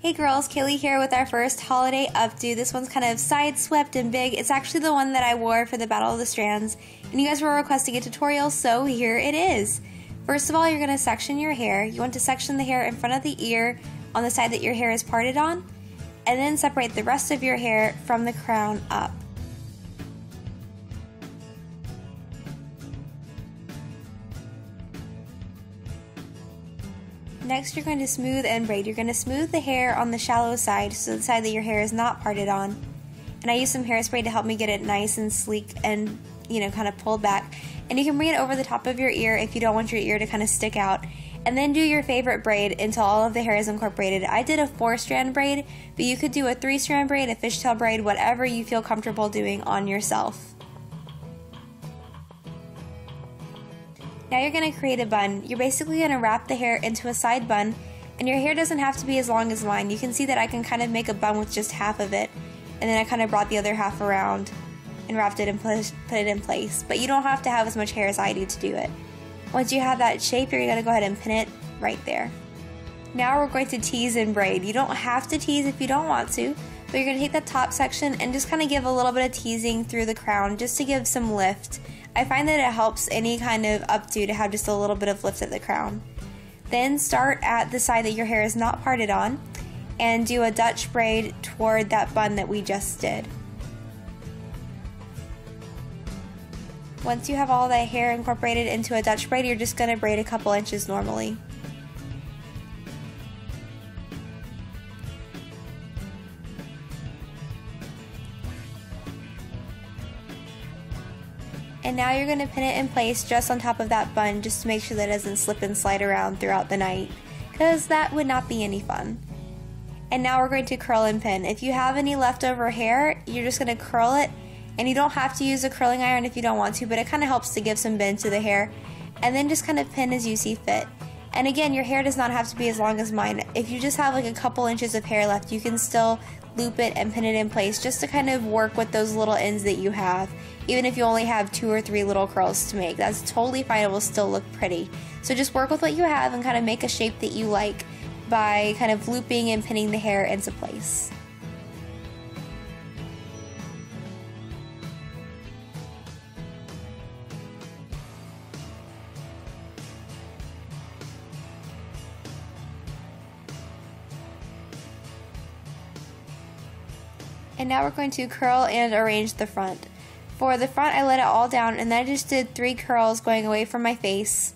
Hey girls, Kaylee here with our first holiday updo. This one's kind of side swept and big. It's actually the one that I wore for the Battle of the Strands, and you guys were requesting a tutorial, so here it is. First of all, you're going to section your hair. You want to section the hair in front of the ear on the side that your hair is parted on, and then separate the rest of your hair from the crown up. Next, you're going to smooth and braid. You're going to smooth the hair on the shallow side, so the side that your hair is not parted on. And I use some hairspray to help me get it nice and sleek and, kind of pulled back. And you can bring it over the top of your ear if you don't want your ear to kind of stick out. And then do your favorite braid until all of the hair is incorporated. I did a 4-strand braid, but you could do a 3-strand braid, a fishtail braid, whatever you feel comfortable doing on yourself. Now you're going to create a bun. You're basically going to wrap the hair into a side bun, and your hair doesn't have to be as long as mine. You can see that I can kind of make a bun with just half of it, and then I kind of brought the other half around and wrapped it and put it in place. But you don't have to have as much hair as I do to do it. Once you have that shape, you're going to go ahead and pin it right there. Now we're going to tease and braid. You don't have to tease if you don't want to, but you're going to take that top section and just kind of give a little bit of teasing through the crown just to give some lift. I find that it helps any kind of updo to have just a little bit of lift at the crown. Then start at the side that your hair is not parted on and do a Dutch braid toward that bun that we just did. Once you have all that hair incorporated into a Dutch braid, you're just going to braid a couple inches normally. And now you're going to pin it in place just on top of that bun just to make sure that it doesn't slip and slide around throughout the night, because that would not be any fun. And now we're going to curl and pin. If you have any leftover hair, you're just going to curl it, and you don't have to use a curling iron if you don't want to, but it kind of helps to give some bend to the hair. And then just kind of pin as you see fit. And again, your hair does not have to be as long as mine. If you just have like a couple inches of hair left, you can still loop it and pin it in place just to kind of work with those little ends that you have. Even if you only have 2 or 3 little curls to make, that's totally fine. It will still look pretty. So just work with what you have and kind of make a shape that you like by kind of looping and pinning the hair into place. And now we're going to curl and arrange the front. For the front, I let it all down, and then I just did 3 curls going away from my face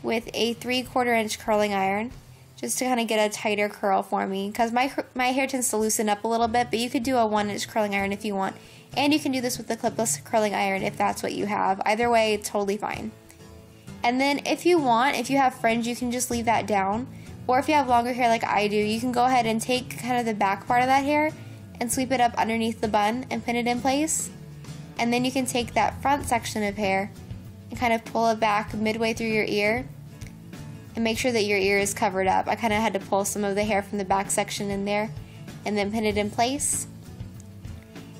with a 3/4 inch curling iron, just to kind of get a tighter curl for me, because my hair tends to loosen up a little bit, but you could do a 1-inch curling iron if you want, and you can do this with the clipless curling iron if that's what you have. Either way, it's totally fine. And then if you want, if you have fringe, you can just leave that down, or if you have longer hair like I do, you can go ahead and take kind of the back part of that hair and sweep it up underneath the bun and pin it in place. And then you can take that front section of hair and kind of pull it back midway through your ear and make sure that your ear is covered up. I kind of had to pull some of the hair from the back section in there and then pin it in place.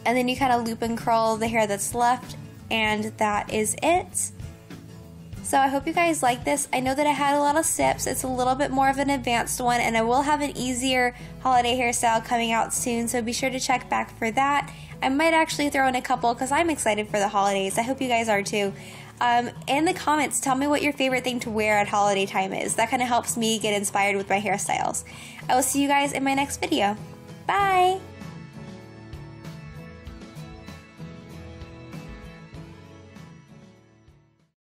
And then you kind of loop and curl the hair that's left, and that is it. So I hope you guys like this. I know that I had a lot of steps. It's a little bit more of an advanced one, and I will have an easier holiday hairstyle coming out soon, so be sure to check back for that. I might actually throw in a couple because I'm excited for the holidays. I hope you guys are too. In the comments, tell me what your favorite thing to wear at holiday time is. That kind of helps me get inspired with my hairstyles. I will see you guys in my next video. Bye!